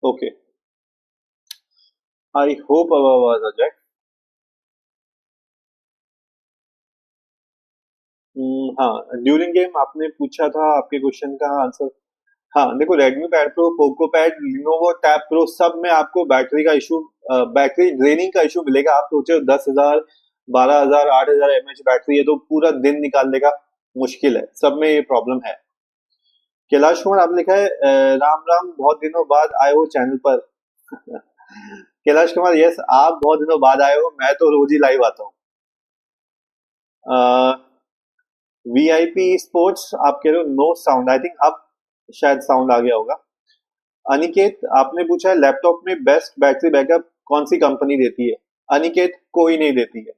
Okay. I hope अब आवाज आ जाए। हाँ, ड्यूरिंग गेम आपने पूछा था, आपके क्वेश्चन का आंसर। हाँ देखो, Redmi Pad pro, Poco pad, Lenovo Tab pro, सब में आपको बैटरी का इशू, बैटरी ड्रेनिंग का इशू मिलेगा। आप सोचो 10,000, 12,000, 8,000 एमएच बैटरी है तो पूरा दिन निकालने का मुश्किल है, सब में ये प्रॉब्लम है। कैलाश कुमार आपने लिखा है राम राम, बहुत दिनों बाद आए हो चैनल पर। कैलाश कुमार, यस, आप बहुत दिनों बाद आए हो, मैं तो रोज ही लाइव आता हूँ। वीआईपी स्पोर्ट्स आप कह रहे हो, नो साउंड, आई थिंक अब शायद साउंड आ गया होगा। अनिकेत आपने पूछा है लैपटॉप में बेस्ट बैटरी बैकअप कौन सी कंपनी देती है। अनिकेत, कोई नहीं देती है।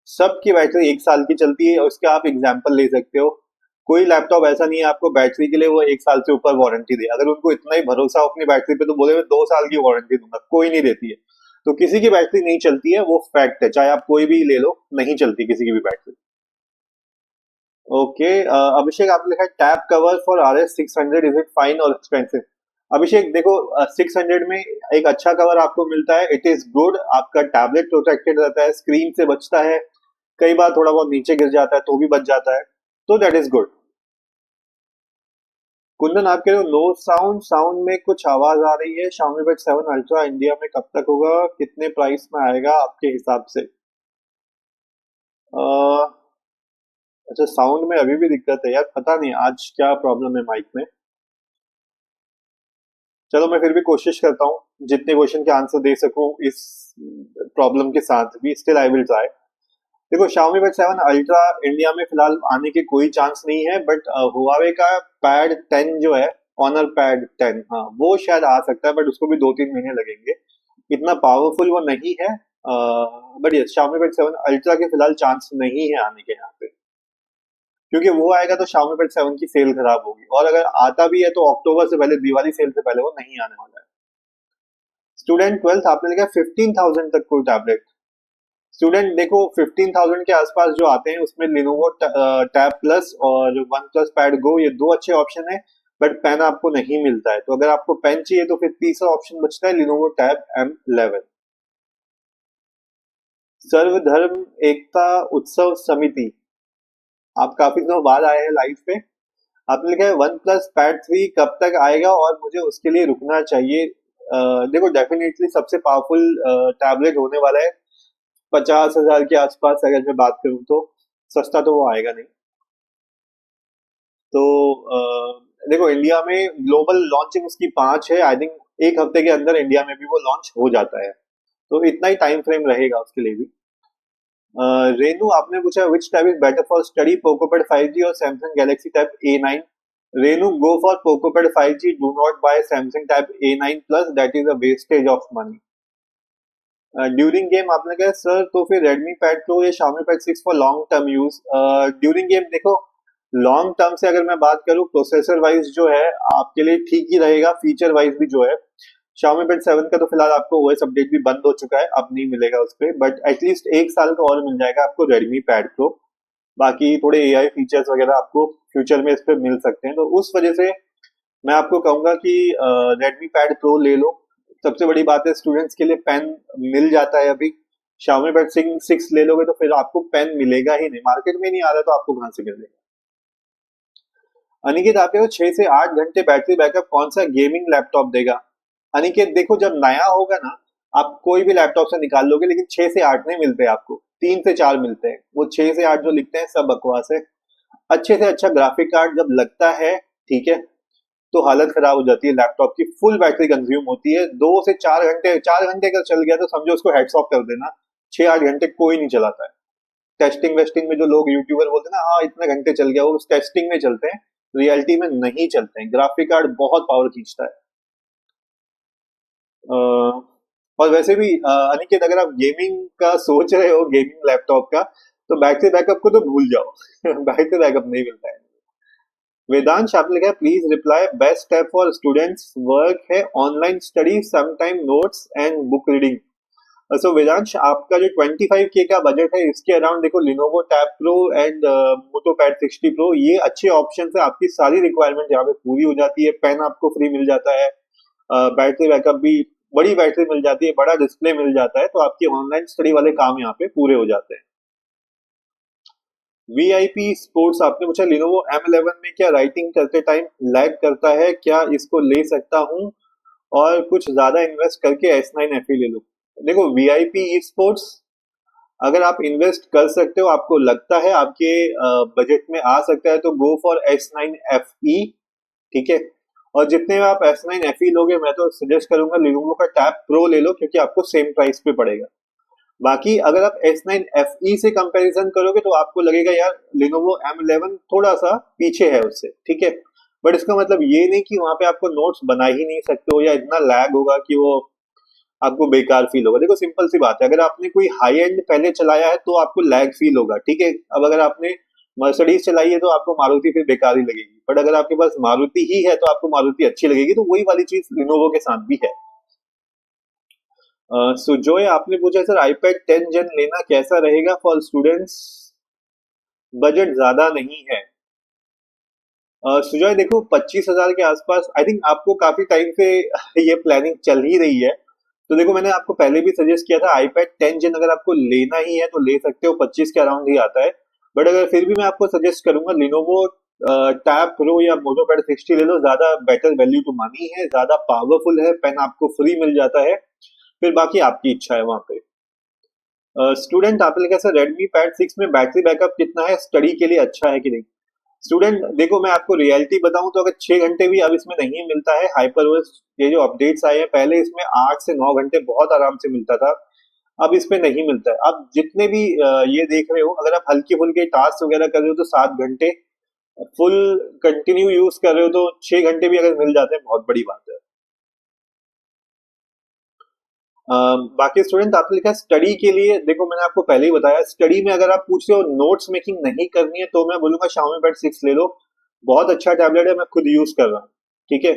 सबकी बैटरी 1 साल की चलती है और उसके आप एग्जाम्पल ले सकते हो। कोई लैपटॉप ऐसा नहीं है आपको बैटरी के लिए वो 1 साल से ऊपर वारंटी दे। अगर उनको इतना ही भरोसा हो अपनी बैटरी पे तो बोले मैं 2 साल की वारंटी दूंगा, कोई नहीं देती है। तो किसी की बैटरी नहीं चलती है, वो फैक्ट है, चाहे आप कोई भी ले लो, नहीं चलती किसी की भी बैटरी। ओके, अभिषेक आपने लिखा है tab cover for RS 600 is it fine और एक्सपेंसिव। अभिषेक देखो, 600 में एक अच्छा कवर आपको मिलता है, इट इज गुड, आपका टैबलेट प्रोटेक्टेड रहता है, स्क्रीन से बचता है, कई बार थोड़ा बहुत नीचे गिर जाता है तो भी बच जाता है, तो दैट इज गुड। कुंदन आप कह रहे हो नो साउंड, साउंड में कुछ आवाज आ रही है। Xiaomi Bud 7 अल्ट्रा इंडिया में कब तक होगा, कितने प्राइस में आएगा आपके हिसाब से? अच्छा, साउंड में अभी भी दिक्कत है यार, पता नहीं आज क्या प्रॉब्लम है माइक में। चलो मैं फिर भी कोशिश करता हूँ जितने क्वेश्चन के आंसर दे सकूं इस प्रॉब्लम के साथ भी, स्टिल आई विल ट्राई। देखो, Xiaomi Bud 7 अल्ट्रा इंडिया में फिलहाल आने की कोई चांस नहीं है, बट हुआवे का पैड 10 जो है, ऑनर पैड 10, हाँ वो शायद आ सकता है, बट उसको भी 2-3 महीने लगेंगे। इतना पावरफुल वो नहीं है, बट ये Xiaomi Bud 7 अल्ट्रा के फिलहाल चांस नहीं है आने के यहाँ पे, क्योंकि वो आएगा तो Xiaomi Bud 7 की सेल खराब होगी, और अगर आता भी है तो अक्टूबर से पहले, दिवाली सेल से पहले वो नहीं आने वाला है। स्टूडेंट 12th आपने लिखा 15,000 तक कोई टैबलेट। स्टूडेंट देखो, 15,000 के आसपास जो आते हैं उसमें लिनोवो टैब प्लस और वन प्लस पैड गो, ये दो अच्छे ऑप्शन है, बट पेन आपको नहीं मिलता है, तो अगर आपको पेन चाहिए तो फिर तीसरा ऑप्शन बचता है लिनोवो टैब M11। सर्वधर्म एकता उत्सव समिति, आप काफी दिनों बाद आए हैं लाइव पे। आपने लिखा है वन प्लस पैड 3 कब तक आएगा और मुझे उसके लिए रुकना चाहिए। देखो, डेफिनेटली सबसे पावरफुल टैबलेट होने वाला है 50,000 के आसपास, अगर मैं बात करूं तो सस्ता तो वो आएगा नहीं। तो देखो, इंडिया में ग्लोबल लॉन्चिंग उसकी 5 है, आई थिंक एक हफ्ते के अंदर इंडिया में भी वो लॉन्च हो जाता है, तो इतना ही टाइम फ्रेम रहेगा उसके लिए भी। रेनू आपने पूछा which type is better for study, Poco Pad 5G और Samsung Galaxy tab A9। Renu, go for Poco Pad 5G, do not buy Samsung Tab A9 plus, that is a wastage of money. During game आपने कहा sir तो फिर Redmi Pad Pro या Xiaomi Pad 6 for long term use. During game देखो, long term से अगर मैं बात करूं, प्रोसेसर वाइज जो है आपके लिए ठीक ही रहेगा, फीचर वाइज भी जो है Xiaomi Bud 7 का तो फिलहाल आपको OS अपडेट भी बंद हो चुका है, अब नहीं मिलेगा उस पर, बट एटलीस्ट 1 साल का और मिल जाएगा आपको रेडमी पैड प्रो। बाकी थोड़े AI फीचर्स वगैरह आपको फ्यूचर में इस पर मिल सकते हैं, तो उस वजह से मैं आपको कहूंगा कि रेडमी पैड प्रो ले लो। सबसे बड़ी बात है, स्टूडेंट्स के लिए पेन मिल जाता है अभी। Xiaomi Bud 6 ले लोगे तो फिर आपको पेन मिलेगा ही नहीं, मार्केट में नहीं आ रहा तो आपको कहां से मिलेगा। अनिकेत आप देखो 6 से 8 घंटे बैटरी बैकअप कौन सा गेमिंग लैपटॉप देगा। अनिकेत देखो, जब नया होगा ना, आप कोई भी लैपटॉप से निकाल लोगे, लेकिन 6 से 8 नहीं मिलते आपको, 3 से 4 मिलते हैं, वो 6 से 8 जो लिखते हैं सब बकवास है। अच्छे से अच्छा ग्राफिक कार्ड जब लगता है, ठीक है, तो हालत खराब हो जाती है लैपटॉप की, फुल बैटरी कंज्यूम होती है। 2 से 4 घंटे, 4 घंटे अगर चल गया तो समझो उसको हेड्स ऑफ कर देना। 6-8 घंटे कोई नहीं चलाता है। टेस्टिंग वेस्टिंग में जो लोग यूट्यूबर बोलते हैं ना, हाँ इतने घंटे चल गया, वो टेस्टिंग में चलते हैं, रियलिटी में नहीं चलते हैं। ग्राफिक कार्ड बहुत पावर खींचता है। और वैसे भी अनिकेत, अगर आप गेमिंग का सोच रहे हो, गेमिंग लैपटॉप का, तो बैटरी बैकअप को तो भूल जाओ। बैटरी बैकअप नहीं मिलता है। वेदांश आपने लिखा है please reply, best app for students work है online study, sometime notes and book reading. So Vedansh, आपका जो 25K का बजट है, इसके अराउंड देखो Lenovo Tab Pro and Moto Pad 60 Pro, ये अच्छे ऑप्शन है, आपकी सारी रिक्वायरमेंट यहाँ पे पूरी हो जाती है, पेन आपको फ्री मिल जाता है, बैटरी बैकअप भी, बड़ी बैटरी मिल जाती है, बड़ा डिस्प्ले मिल जाता है, तो आपके ऑनलाइन स्टडी वाले काम यहाँ पे पूरे हो जाते हैं। वीआईपी स्पोर्ट्स आपने पूछा लिनोवो M11 में क्या राइटिंग करते टाइम लैग करता है, क्या इसको ले सकता हूँ और कुछ ज्यादा इन्वेस्ट करके S9 FE ले लूं? देखो वीआईपी ई स्पोर्ट्स अगर आप इन्वेस्ट कर सकते हो, आपको लगता है आपके बजट में आ सकता है, तो गो फॉर S9 FE। ठीक है, और जितने में आप S9 FE लोगे, मैं तो सजेस्ट करूंगा लिनोवो का टैब प्रो ले लो, क्योंकि आपको सेम प्राइस पे पड़ेगा। बाकी अगर आप S9 FE से कंपैरिजन करोगे तो आपको लगेगा यार लिनोवो M11 थोड़ा सा पीछे है उससे, ठीक है। बट इसका मतलब ये नहीं कि वहां पे आपको नोट्स बना ही नहीं सकते हो या इतना लैग होगा कि वो आपको बेकार फील होगा। देखो सिंपल सी बात है, अगर आपने कोई हाई एंड पहले चलाया है तो आपको लैग फील होगा, ठीक है। अब अगर आपने मर्सिडीज चलाई है तो आपको मारुति फिर बेकार ही लगेगी, बट अगर आपके पास मारुति ही है तो आपको मारुति अच्छी लगेगी। तो वही वाली चीज लिनोवो के साथ भी है। सुजोय आपने पूछा सर iPad 10 Gen लेना कैसा रहेगा फॉर स्टूडेंट्स, बजट ज्यादा नहीं है। सुजॉय देखो 25,000 के आसपास आई थिंक आपको काफी टाइम से ये प्लानिंग चल ही रही है। तो देखो मैंने आपको पहले भी सजेस्ट किया था iPad 10 Gen अगर आपको लेना ही है तो ले सकते हो, 25 के अराउंड ही आता है। बट अगर फिर भी मैं आपको सजेस्ट करूंगा लिनोवो टैब प्रो या मोटोपैड 60 ले लो, ज्यादा बेटर वैल्यू टू मनी है, ज्यादा पावरफुल है, पेन आपको फ्री मिल जाता है। फिर बाकी आपकी इच्छा है वहां पे। स्टूडेंट आपने लिखा सर रेडमी पैड 6 में बैटरी बैकअप कितना है, स्टडी के लिए अच्छा है कि नहीं? स्टूडेंट देखो मैं आपको रियलिटी बताऊं तो अगर 6 घंटे भी अब इसमें नहीं मिलता है, हाइपरओएस ये जो अपडेट्स आए हैं, पहले इसमें 8 से 9 घंटे बहुत आराम से मिलता था, अब इसमें नहीं मिलता है। अब जितने भी ये देख रहे हो, अगर आप हल्के फुल्के टास्क वगैरह कर रहे हो तो 7 घंटे, फुल कंटिन्यू यूज कर रहे हो तो 6 घंटे भी अगर मिल जाते हैं बहुत बड़ी बात है। बाकी स्टूडेंट आपने लिखा स्टडी के लिए, देखो मैंने आपको पहले ही बताया, स्टडी में अगर आप पूछ रहे हो नोट्स मेकिंग नहीं करनी है तो मैं बोलूंगा Xiaomi Pad 6 ले लो, बहुत अच्छा टैबलेट है, मैं खुद यूज कर रहा हूँ, ठीक है।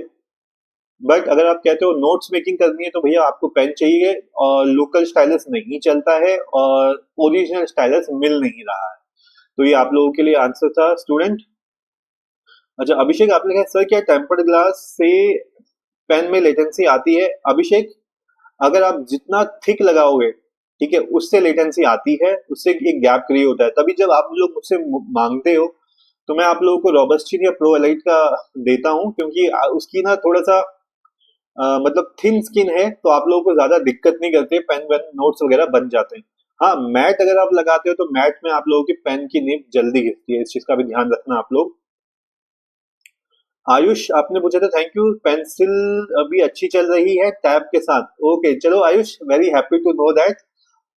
बट अगर आप कहते हो नोट्स मेकिंग करनी है तो भैया आपको पेन चाहिए, और लोकल स्टाइलस नहीं चलता है और ओरिजिनल स्टाइलस मिल नहीं रहा है। तो ये आप लोगों के लिए आंसर था स्टूडेंट। अच्छा अभिषेक आपने कहा सर क्या टेम्पर्ड ग्लास से पेन में लेटेंसी आती है? अभिषेक अगर आप जितना थिक लगाओगे, ठीक है, उससे लेटेंसी आती है, उससे एक गैप क्रिएट होता है। तभी जब आप लोग मुझसे मांगते हो तो मैं आप लोगों को रोबस्टिन या प्रो एलाइट का देता हूं, क्योंकि उसकी ना थोड़ा सा मतलब थिन स्किन है, तो आप लोगों को ज्यादा दिक्कत नहीं करती, पेन वेन नोट्स वगैरह बन जाते हैं। हाँ मैट अगर आप लगाते हो तो मैट में आप लोगों की पेन की निब जल्दी गिरती है, इस चीज का भी ध्यान रखना आप लोग। आयुष आपने पूछा था थैंक यू, पेंसिल अभी अच्छी चल रही है टैब के साथ। ओके चलो Ayush, very happy to know that.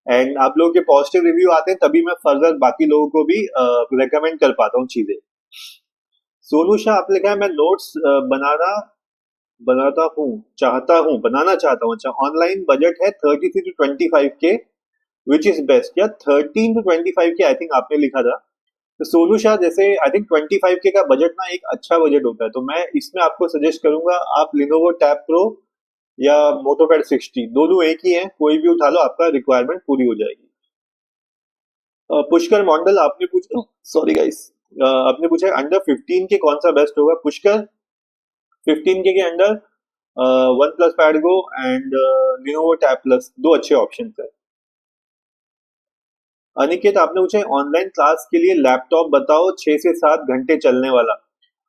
And आप लोगों के पॉजिटिव रिव्यू आते हैं तभी मैं फर्दर बाकी लोगों को भी रेकमेंड कर पाता हूँ चीजें। सोनू शाह आपने लिखा है मैं नोट्स बनाता हूँ चाहता हूँ बनाना चाहता हूँ। अच्छा ऑनलाइन बजट है 33 to 25 के, विच इज बेस्ट? या 13 to 25 के आई थिंक आपने लिखा था। तो सोनू शाह जैसे आई थिंक 25 के का बजट ना एक अच्छा बजट होता है, तो मैं इसमें आपको सजेस्ट करूंगा आप लिनोवो टैब प्रो या मोटोपैड 60, दोनों एक ही हैं, कोई भी उठा लो आपका रिक्वायरमेंट पूरी हो जाएगी। पुष्कर मंडल आपने पूछा, सॉरी गाइस, आपने पूछा अंडर 15 के कौन सा बेस्ट होगा? पुष्कर 15 के under one plus pad go and Lenovo tab plus, दो अच्छे ऑप्शन है। अनिकेत आपने पूछा ऑनलाइन क्लास के लिए लैपटॉप बताओ 6 से 7 घंटे चलने वाला।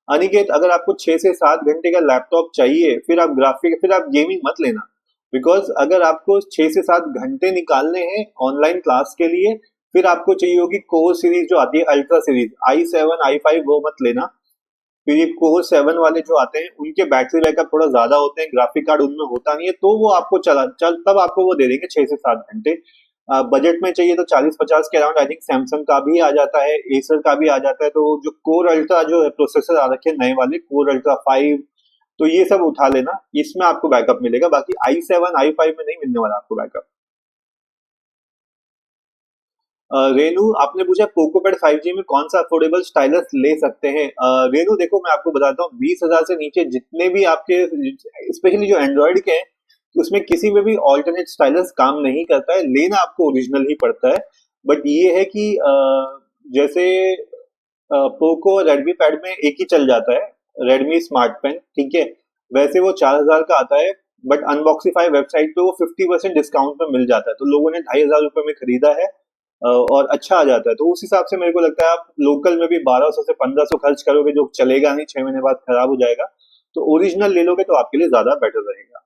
अनिकेत अगर आपको 6 से 7 घंटे का लैपटॉप चाहिए, फिर आप गेमिंग मत लेना, बिकॉज अगर आपको 6 से 7 घंटे निकालने हैं ऑनलाइन क्लास के लिए, फिर आपको चाहिए होगी कोर सीरीज जो आती है, अल्ट्रा सीरीज i7 i5, वो मत लेना। फिर ये कोर 7 वाले जो आते हैं उनके बैटरी बैकअप थोड़ा ज्यादा होते हैं, ग्राफिक कार्ड उनमें होता नहीं है, तो वो आपको तब आपको वो दे देंगे 6 से 7 घंटे। बजट में चाहिए तो 40-50 के अराउंड आई थिंक सैमसंग का भी आ जाता है, एसर का भी आ जाता है। तो जो कोर अल्ट्रा जो है प्रोसेसर आ रखे हैं नए वाले, कोर अल्ट्रा 5, तो ये सब उठा लेना, इसमें आपको बैकअप मिलेगा। बाकी i7 i5 में नहीं मिलने वाला आपको बैकअप। रेनू आपने पूछा पोकोपैड 5G में कौन सा अफोर्डेबल स्टाइलस ले सकते हैं? रेनू देखो मैं आपको बताता हूँ, 20,000 से नीचे जितने भी आपके, स्पेशली जो एंड्रॉइड के हैं, उसमें किसी में भी ऑल्टरनेट स्टाइलस काम नहीं करता है, लेना आपको ओरिजिनल ही पड़ता है। बट ये है कि जैसे पोको और रेडमी पैड में एक ही चल जाता है, रेडमी स्मार्ट पेन, ठीक है। वैसे वो 4,000 का आता है, बट अनबॉक्सिफाई वेबसाइट पे वो 50% डिस्काउंट में मिल जाता है, तो लोगों ने 2,500 रुपए में खरीदा है। और अच्छा आ जाता है, तो उस हिसाब से मेरे को लगता है आप लोकल में भी 1200 से 1500 खर्च करोगे, जो चलेगा नहीं, 6 महीने बाद खराब हो जाएगा। तो ओरिजिनल ले लोगे तो आपके लिए ज्यादा बेटर रहेगा।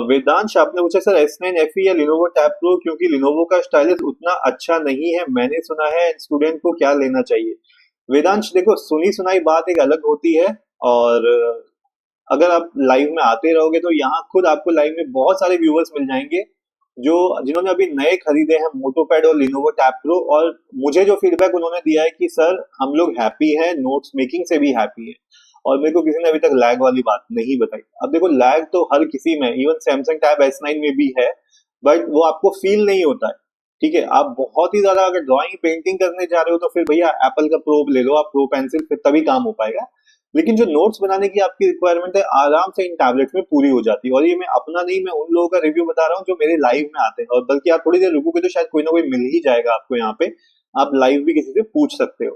वेदांश आपने पूछा सर S9 FE या लिनोवो टैब प्रो, क्योंकि लिनोवो का स्टाइलिस उतना अच्छा नहीं है मैंने सुना है, स्टूडेंट को क्या लेना चाहिए। वेदांश देखो, सुनी सुनाई बात एक अलग होती है, और अगर आप लाइव में आते रहोगे तो यहाँ खुद आपको लाइव में बहुत सारे व्यूअर्स मिल जाएंगे जो जिन्होंने अभी नए खरीदे हैं मोटोपैड और लिनोवो टैब प्रो, और मुझे जो फीडबैक उन्होंने दिया है कि सर हम लोग हैप्पी हैं, नोट्स मेकिंग से भी हैप्पी है, और मेरे को किसी ने अभी तक लैग वाली बात नहीं बताई। अब देखो, लैग तो हर किसी में, इवन सैमसंग टैब S9 में भी है, बट वो आपको फील नहीं होता है। ठीक है, आप बहुत ही ज्यादा अगर ड्राइंग पेंटिंग करने जा रहे हो तो फिर भैया एप्पल का प्रो ले लो, आप प्रो पेंसिल, फिर तभी काम हो पाएगा। लेकिन जो नोट्स बनाने की आपकी रिक्वायरमेंट है, आराम से इन टैबलेट्स में पूरी हो जाती है। और ये मैं अपना नहीं, मैं उन लोगों का रिव्यू बता रहा हूँ जो मेरे लाइव में आते हैं, और बल्कि आप थोड़ी देर रुकोगे तो शायद कोई ना कोई मिल ही जाएगा आपको यहाँ पे, आप लाइव भी किसी से पूछ सकते हो।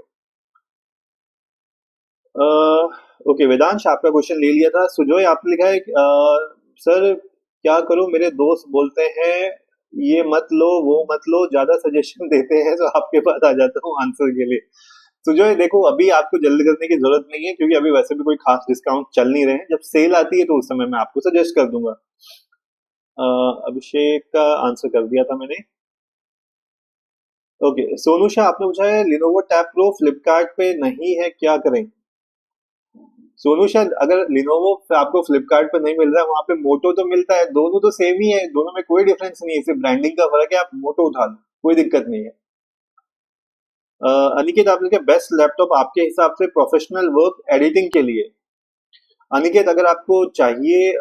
ओके वेदांश, आपका क्वेश्चन ले लिया था। सुजोय आपने लिखा है सर क्या करूं, मेरे दोस्त बोलते हैं ये मत लो वो मत लो, ज्यादा सजेशन देते हैं, तो आपके पास आ जाता हूँ आंसर के लिए। सुजोय देखो, अभी आपको जल्द करने की जरूरत नहीं है, क्योंकि अभी वैसे भी कोई खास डिस्काउंट चल नहीं रहे हैं। जब सेल आती है तो उस समय मैं आपको सजेस्ट कर दूंगा। अभिषेक का आंसर कर दिया था मैंने। ओके, सोनू शाह आपने पूछा है लिनोवो टैब प्रो फ्लिपकार्ट पे नहीं है, क्या करें। सोनू शायद, अगर लिनोवो आपको फ्लिपकार्ट पर नहीं मिल रहा है, वहां पे मोटो तो मिलता है, दोनों तो सेम ही है, दोनों में कोई डिफरेंस नहीं है, सिर्फ ब्रांडिंग का फर्क है, आप मोटो उठा लो, कोई दिक्कत नहीं है। अनिकेत आपने क्या बेस्ट लैपटॉप आपके हिसाब से प्रोफेशनल वर्क एडिटिंग के लिए। अनिकेत, अगर आपको चाहिए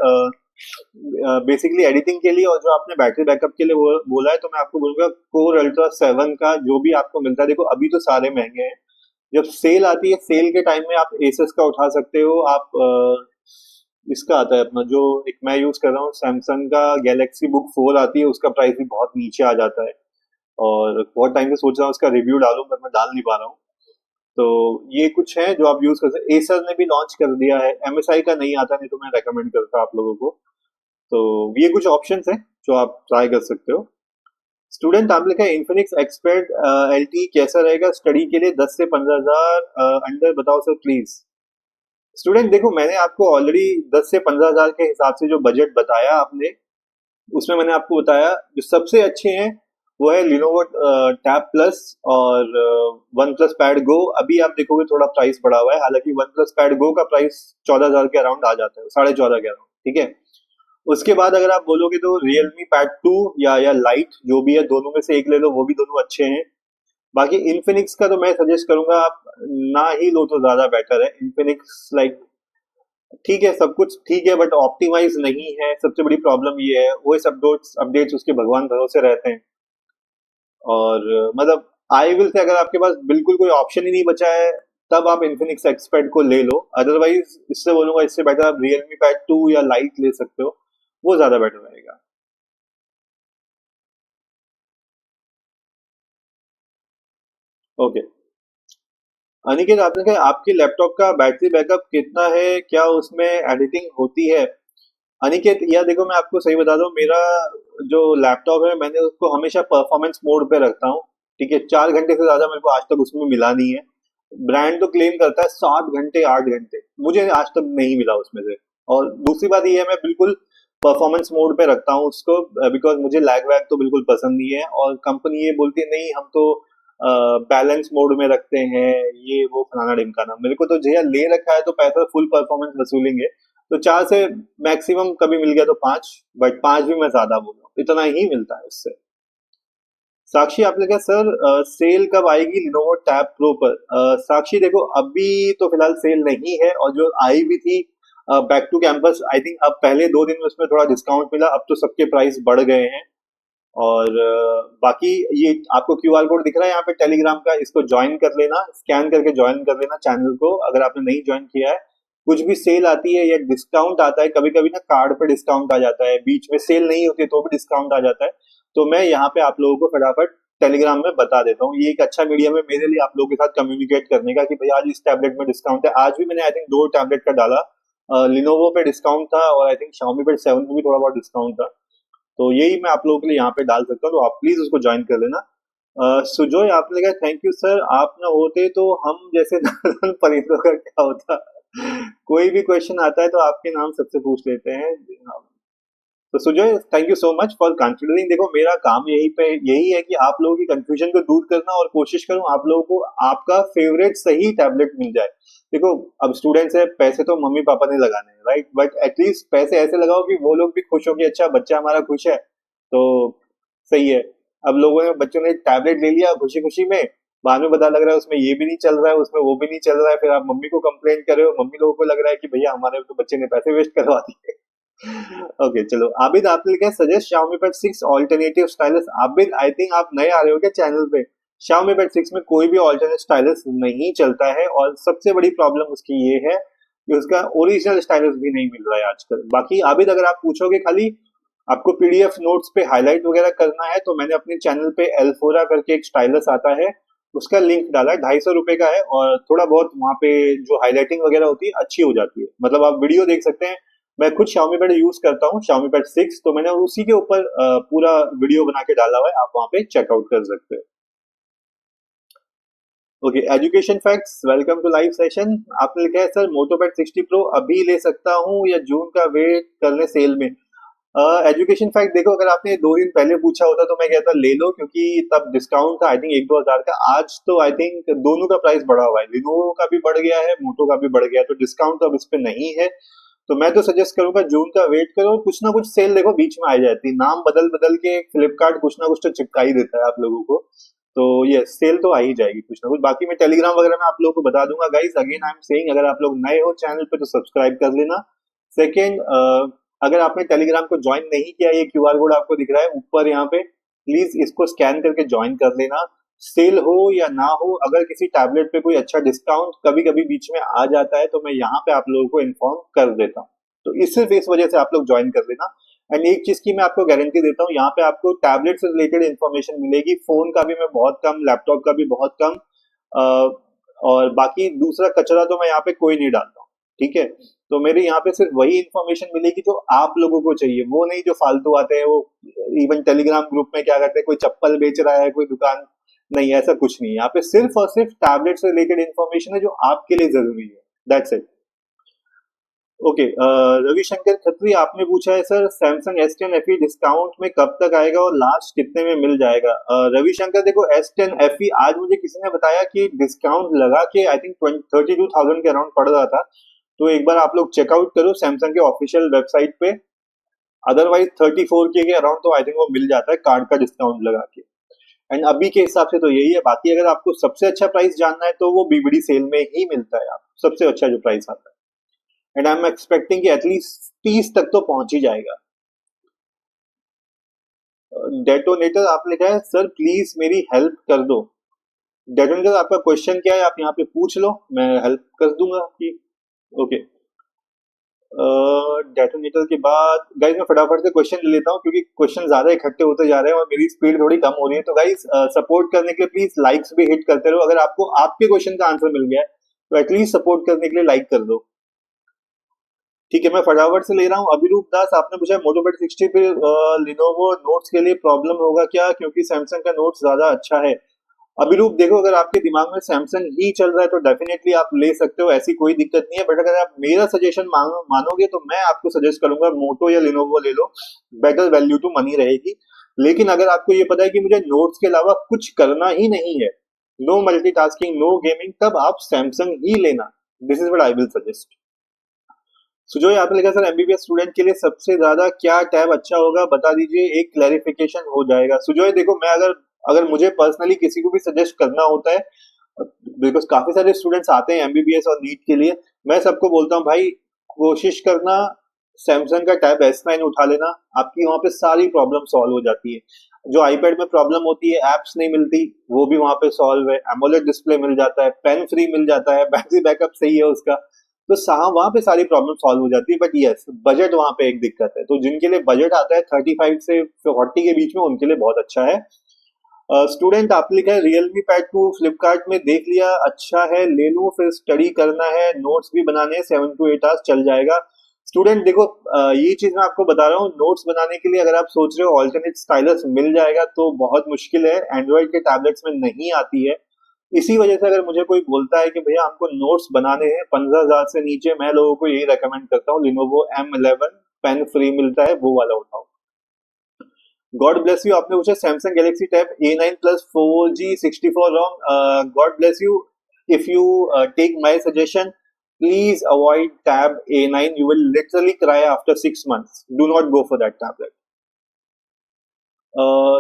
बेसिकली एडिटिंग के लिए, और जो आपने बैटरी बैकअप के लिए बोला है, तो मैं आपको बोलूंगा कोर अल्ट्रा 7 का जो भी आपको मिलता है। देखो अभी तो सारे महंगे हैं, जब सेल आती है, सेल के टाइम में आप एसएस का उठा सकते हो। आप इसका आता है अपना, जो एक मैं यूज कर रहा हूँ सैमसंग का गैलेक्सी बुक 4 आती है, उसका प्राइस भी बहुत नीचे आ जाता है, और बहुत टाइम से सोच रहा हूँ उसका रिव्यू डालूं, पर मैं डाल नहीं पा रहा हूँ। तो ये कुछ है जो आप यूज कर सकते। एसर ने भी लॉन्च कर दिया है, एमएसआई का नहीं आता, नहीं तो मैं रेकमेंड करता आप लोगों को। तो ये कुछ ऑप्शंस हैं जो आप ट्राई कर सकते हो। स्टूडेंट आप लिखा है इन्फिनिक्स एक्सपर्ट एलटी कैसा रहेगा स्टडी के लिए, 10 से 15 हजार अंडर बताओ सर प्लीज। स्टूडेंट देखो, मैंने आपको ऑलरेडी 10 से 15 हजार के हिसाब से जो बजट बताया आपने, उसमें मैंने आपको बताया जो सबसे अच्छे हैं वो है लिनोवो टैब प्लस और वन प्लस पैड गो। अभी आप देखोगे थोड़ा प्राइस बढ़ा हुआ है, हालांकि वन प्लस पैड गो का प्राइस 14,000 के अराउंड आ जाता है, 14.5 के अराउंड। ठीक है, उसके बाद अगर आप बोलोगे तो रियलमी पैड 2 या लाइट, जो भी है दोनों में से एक ले लो, वो भी दोनों अच्छे हैं। बाकी इन्फिनिक्स का तो मैं सजेस्ट करूंगा आप ना ही लो तो ज्यादा बेटर है। इन्फिनिक्स लाइक ठीक है, सब कुछ ठीक है, बट ऑप्टिमाइज नहीं है, सबसे बड़ी प्रॉब्लम ये है। वो अपडेट्स अपडेट्स उसके भगवान भरोसे रहते हैं, और मतलब आई विल से अगर आपके पास बिल्कुल कोई ऑप्शन ही नहीं बचा है, तब आप इन्फिनिक्स एक्सपर्ट को ले लो। अदरवाइज इससे बोलूंगा, इससे बेटर आप रियलमी पैड 2 या लाइट ले सकते हो, वो ज्यादा बेटर रहेगा। ओके, अनिकेत आपने कहा आपके लैपटॉप का बैटरी बैकअप कितना है, क्या उसमें एडिटिंग होती है। अनिकेत यार देखो, मैं आपको सही बता दूं, मेरा जो लैपटॉप है मैंने उसको हमेशा परफॉर्मेंस मोड पे रखता हूँ। ठीक है, 4 घंटे से ज्यादा मेरे को आज तक उसमें मिला नहीं है। ब्रांड तो क्लेम करता है 7 घंटे 8 घंटे, मुझे आज तक नहीं मिला उसमें से। और दूसरी बात ये है, मैं बिल्कुल परफॉर्मेंस मोड पे रखता हूँ उसको, बिकॉज मुझे लैग वैग तो बिल्कुल पसंद नहीं है, और कंपनी ये बोलती है नहीं हम तो बैलेंस मोड में रखते हैं, ये वो फलाना ढिमकाना। मेरे को तो भैया ले रखा है तो पैसा फुल परफॉर्मेंस वसूलेंगे, तो 4 से मैक्सिमम कभी मिल गया तो 5, बट 5 भी मैं ज्यादा बोल रहा हूँ, इतना ही मिलता है उससे। साक्षी आपने कहा सर सेल कब आएगी लिनोवो टैब प्रो पर। साक्षी देखो, अभी तो फिलहाल सेल नहीं है, और जो आई भी थी back to campus, I think अब पहले 2 दिन में उसमें थोड़ा डिस्काउंट मिला, अब तो सबके प्राइस बढ़ गए हैं। और बाकी ये आपको क्यूआर कोड दिख रहा है यहाँ पे टेलीग्राम का, इसको ज्वाइन कर लेना, स्कैन करके ज्वाइन कर लेना चैनल को, अगर आपने नहीं ज्वाइन किया है। कुछ भी सेल आती है या डिस्काउंट आता है, कभी कभी ना कार्ड पे डिस्काउंट आ जाता है, बीच में सेल नहीं होती तो भी डिस्काउंट आ जाता है, तो मैं यहाँ पे आप लोगों को फटाफट टेलीग्राम में बता देता हूँ। ये एक अच्छा मीडियम है मेरे लिए आप लोगों के साथ कम्युनिकेट करने का कि भाई आज इस टैबलेट में डिस्काउंट है। आज भी मैंने आई थिंक 2 टैबलेट का डाला। लिनोवो पे डिस्काउंट था और आई थिंक Xiaomi पे 7 पे भी थोड़ा बहुत डिस्काउंट था। तो यही मैं आप लोगों के लिए यहाँ पे डाल सकता हूँ, तो आप प्लीज उसको ज्वाइन कर लेना। सुजोय आपने कहा थैंक यू सर, आप ना होते तो हम जैसे नादान परिंदों का क्या होता। कोई भी क्वेश्चन आता है तो आपके नाम सबसे पूछ लेते हैं। तो Sujay thank you so much for considering. देखो मेरा काम यही है कि आप लोगों की कंफ्यूजन को दूर करना और कोशिश करूं आप लोगों को आपका फेवरेट सही टैबलेट मिल जाए। देखो अब स्टूडेंट्स है, पैसे तो मम्मी पापा ने लगाने हैं राइट, बट एटलीस्ट पैसे ऐसे लगाओ कि वो लोग भी खुश हो कि अच्छा बच्चा हमारा खुश है तो सही है। अब लोगों ने बच्चों ने टैबलेट ले लिया खुशी खुशी में, बाद में पता लग रहा है उसमें ये भी नहीं चल रहा है उसमें वो भी नहीं चल रहा है, फिर आप मम्मी को कंप्लेंट कर रहे हो, मम्मी लोगों को लग रहा है कि भैया हमारे तो बच्चे ने पैसे वेस्ट करवा दिए। ओके चलो आबिद आपने लिखा है suggest Xiaomi Pad 6 alternative stylus. Abid आई थिंक आप नए आ रहे हो क्या चैनल पे। Xiaomi Pad 6 में कोई भी ऑल्टरनेट स्टाइलस नहीं चलता है और सबसे बड़ी प्रॉब्लम उसकी ये है कि उसका ओरिजिनल स्टाइलस भी नहीं मिल रहा है आजकल। बाकी आबिद अगर आप पूछोगे खाली आपको पीडीएफ नोट्स पे हाईलाइट वगैरह करना है तो मैंने अपने चैनल पे एल्फोरा करके एक स्टाइलस आता है, उसका लिंक डाला है, 250 रुपए का है और थोड़ा बहुत वहाँ पे जो हाईलाइटिंग वगैरह होती है अच्छी हो जाती है। मतलब आप वीडियो देख सकते हैं, मैं खुद Xiaomi Pad यूज करता हूँ Xiaomi Pad 6, तो मैंने उसी के ऊपर पूरा वीडियो बना के डाला हुआ है, आप वहाँ पे चेकआउट कर सकते हो। Okay education facts welcome to live session. आपने लिखा है सर मोटो पैड 60 प्रो अभी ले सकता हूँ या जून का वेट कर ले सेल में। एजुकेशन फैक्ट देखो अगर आपने 2 दिन पहले पूछा होता तो मैं कहता ले लो क्योंकि तब डिस्काउंट था आई थिंक 1-2 हजार का। आज तो आई थिंक दोनों का प्राइस बढ़ा हुआ है, लिनोवो का भी बढ़ गया है मोटो का भी बढ़ गया है, तो डिस्काउंट तो अब इस पे नहीं है। तो मैं तो सजेस्ट करूंगा जून का वेट करो, कुछ ना कुछ सेल देखो बीच में आ जाती है, नाम बदल बदल के फ्लिपकार्ट कुछ ना कुछ तो चिपका ही देता है आप लोगों को। तो ये सेल तो आ ही जाएगी कुछ ना कुछ। बाकी मैं टेलीग्राम वगैरह में आप लोगों को बता दूंगा। Guys again I am saying अगर आप लोग नए हो चैनल पे तो सब्सक्राइब कर लेना। सेकेंड अगर आपने टेलीग्राम को ज्वाइन नहीं किया, ये क्यूआर कोड आपको दिख रहा है ऊपर यहाँ पे, प्लीज इसको स्कैन करके ज्वाइन कर लेना। सेल हो या ना हो, अगर किसी टैबलेट पे कोई अच्छा डिस्काउंट कभी कभी बीच में आ जाता है तो मैं यहाँ पे आप लोगों को इन्फॉर्म कर देता हूँ, तो इस सिर्फ इस वजह से आप लोग ज्वाइन कर लेना। एंड एक चीज की मैं आपको गारंटी देता हूँ, यहाँ पे आपको टैबलेट से रिलेटेड इन्फॉर्मेशन मिलेगी, फोन का भी मैं बहुत कम, लैपटॉप का भी बहुत कम, और बाकी दूसरा कचरा तो मैं यहाँ पे कोई नहीं डालता हूँ, ठीक है। तो मेरे यहाँ पे सिर्फ वही इन्फॉर्मेशन मिलेगी जो आप लोगों को चाहिए, वो नहीं जो फालतू आते हैं। वो इवन टेलीग्राम ग्रुप में क्या करते हैं, कोई चप्पल बेच रहा है कोई दुकान, नहीं ऐसा कुछ नहीं है यहाँ पे, सिर्फ और सिर्फ टैबलेट से रिलेटेड इन्फॉर्मेशन है जो आपके लिए जरूरी है, that's it. Okay Ravishankar Khatri आपने पूछा है sir Samsung S10 FE discount में कब तक आएगा और लास्ट कितने में मिल जाएगा। रविशंकर देखो S10 FE आज मुझे किसी ने बताया कि डिस्काउंट लगा के आई थिंक 32,000 के अराउंड पड़ रहा था, तो एक बार आप लोग चेकआउट करो सैमसंग के ऑफिशियल वेबसाइट पे। अदरवाइज 34K के अराउंड तो आई थिंक वो मिल जाता है कार्ड का डिस्काउंट लगा के। एंड अभी के हिसाब से तो यही है। बाकी अगर आपको सबसे अच्छा प्राइस जानना है तो वो बीबीडी सेल में ही मिलता है, आप सबसे अच्छा जो प्राइस आता है। एंड आई एम एक्सपेक्टिंग कि एटलीस्ट 30 तक तो पहुंच ही जाएगा। डेटोनेटर आपने कहा है सर प्लीज मेरी हेल्प कर दो। डेटोनेटर आपका क्वेश्चन क्या है आप यहाँ पे पूछ लो, मैं हेल्प कर दूंगा आपकी। ओके डेटोनेटर के बाद गाइज मैं फटाफट से क्वेश्चन ले लेता हूँ क्योंकि क्वेश्चन ज्यादा इकट्ठे होते जा रहे हैं और मेरी स्पीड थोड़ी कम हो रही है। तो गाइज सपोर्ट करने के लिए प्लीज लाइक्स भी हिट करते रहो। अगर आपको आपके क्वेश्चन का आंसर मिल गया है तो एटलीस्ट सपोर्ट करने के लिए लाइक कर दो, ठीक है। मैं फटाफट से ले रहा हूँ। अभिरूप दास आपने पूछा मोटो पैड 60 पे लिनोवो नोट्स के लिए प्रॉब्लम होगा क्या क्योंकि सैमसंग का नोट्स ज्यादा अच्छा है। अभिरूप देखो अगर आपके दिमाग में सैमसंग ही चल रहा है तो डेफिनेटली आप ले सकते हो, ऐसी कोई दिक्कत नहीं है। बट अगर आप मेरा सजेशन मानोगे तो मैं आपको सजेस्ट करूंगा मोटो या लिनोवो ले लो, बेटर वैल्यू टू मनी रहेगी। लेकिन अगर आपको ये पता है कि मुझे नोट्स के अलावा कुछ करना ही नहीं है, नो मल्टीटास्किंग नो गेमिंग, तब आप सैमसंग ही लेना। This is what I will suggest. Sujoy आपने लिखा सर एमबीबीएस स्टूडेंट के लिए सबसे ज्यादा क्या टैब अच्छा होगा बता दीजिए, एक क्लैरिफिकेशन हो जाएगा। सुजोय देखो मैं अगर अगर मुझे पर्सनली किसी को भी सजेस्ट करना होता है, बिकॉज काफी सारे स्टूडेंट्स आते हैं एमबीबीएस और नीट के लिए, मैं सबको बोलता हूँ भाई कोशिश करना सैमसंग का टैब S9 उठा लेना, आपकी वहां पे सारी प्रॉब्लम सॉल्व हो जाती है। जो आईपैड में प्रॉब्लम होती है एप्स नहीं मिलती वो भी वहां पे सॉल्व है, एमोलेड डिस्प्ले मिल जाता है, पेन फ्री मिल जाता है, बैटरी बैकअप सही है उसका, तो वहां पे सारी प्रॉब्लम सॉल्व हो जाती है। बट यस बजट वहां पे एक दिक्कत है, तो जिनके लिए बजट आता है 35 से 40 के बीच में उनके लिए बहुत अच्छा है। स्टूडेंट आपने लिखा है रियलमी पैड 2 फ्लिपकार्ट में देख लिया, अच्छा है, ले लूं, फिर स्टडी करना है, नोट्स भी बनाने हैं, 7 to 8 आवर्स चल जाएगा। स्टूडेंट देखो, ये चीज मैं आपको बता रहा हूँ, नोट्स बनाने के लिए अगर आप सोच रहे हो ऑल्टरनेट स्टाइलस मिल जाएगा तो बहुत मुश्किल है, एंड्रॉइड के टैबलेट्स में नहीं आती है। इसी वजह से अगर मुझे कोई बोलता है कि भैया हमको नोट्स बनाने हैं 15,000 से नीचे, मैं लोगों को यही रेकमेंड करता हूँ, लिनोवो M11 पेन फ्री मिलता है, वो वाला उठाओ। गॉड ब्लेस यू आपने पूछा Samsung Galaxy tab A9 plus 4G 64 रोम। God bless you, if you take my suggestion, please avoid tab A9, you will literally cry after 6 months. Do not go for that tablet.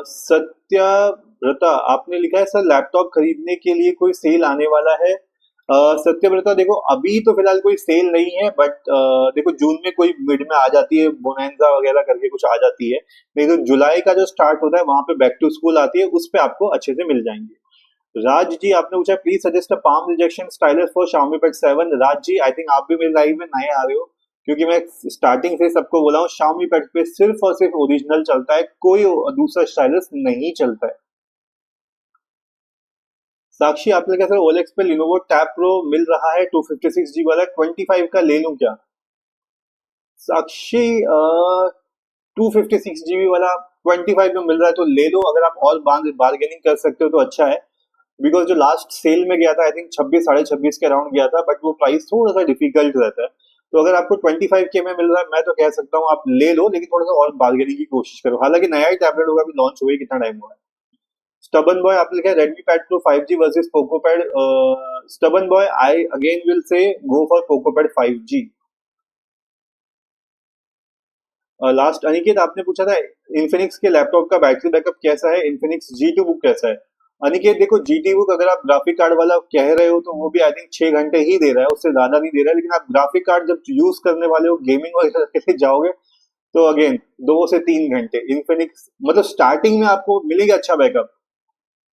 सत्यव्रता आपने लिखा है sir laptop खरीदने के लिए कोई cell आने वाला है। सत्यव्रता देखो अभी तो फिलहाल कोई सेल नहीं है, बट देखो जून में कोई मिड में आ जाती है, बोनांजा वगैरह करके कुछ आ जाती है, नहीं तो जुलाई का जो स्टार्ट होता है वहां पे बैक टू स्कूल आती है, उस पे आपको अच्छे से मिल जाएंगे। राज जी आपने पूछा please suggest a palm rejection stylus for Xiaomi Pad 7। Raj ji I think आप भी मेरे लाइव में नए आ रहे हो, क्योंकि मैं स्टार्टिंग से सबको बोला हूँ Xiaomi Pad पे सिर्फ और सिर्फ ओरिजिनल चलता है, कोई दूसरा स्टाइलस नहीं चलता है। साक्षी आपने कहा सर OLX पे Lenovo Tab Pro मिल रहा है 256GB वाला, 25 का ले लूं क्या? साक्षी 256GB वाला 25 में मिल रहा है तो ले लो, अगर आप और बार्गेनिंग कर सकते हो तो अच्छा है, बिकॉज जो लास्ट सेल में गया था आई थिंक 26 साढ़े 26 के अराउंड गया था, बट वो प्राइस थोड़ा सा डिफिकल्ट रहता है। तो अगर आपको 25K में मिल रहा है मैं तो कह सकता हूँ आप ले लो, लेकिन थोड़ा सा और बार्गेनिंग की कोशिश करो, हालांकि नया ही टैबलेट होगा, अभी लॉन्च हुए कितना टाइम हुआ है। स्टबन बॉय आपने लिखा है Redmi Pad pro 5G versus Poco pad. Stubborn boy I again will say go for Poco pad 5G। Last Aniket आपने पूछा था इन्फिनिक्स के लैपटॉप का बैटरी बैकअप कैसा है, इन्फिनिक्स G2 बुक कैसा है? अनिकेत देखो GT बुक अगर आप ग्राफिक कार्ड वाला कह रहे हो तो वो भी आई थिंक 6 घंटे ही दे रहा है, उससे ज्यादा नहीं दे रहा है, लेकिन आप ग्राफिक कार्ड जब यूज करने वाले हो गेमिंग वगैरह के लिए जाओगे तो अगेन 2 से 3 घंटे इन्फिनिक्स, मतलब स्टार्टिंग में आपको मिलेगा अच्छा बैकअप,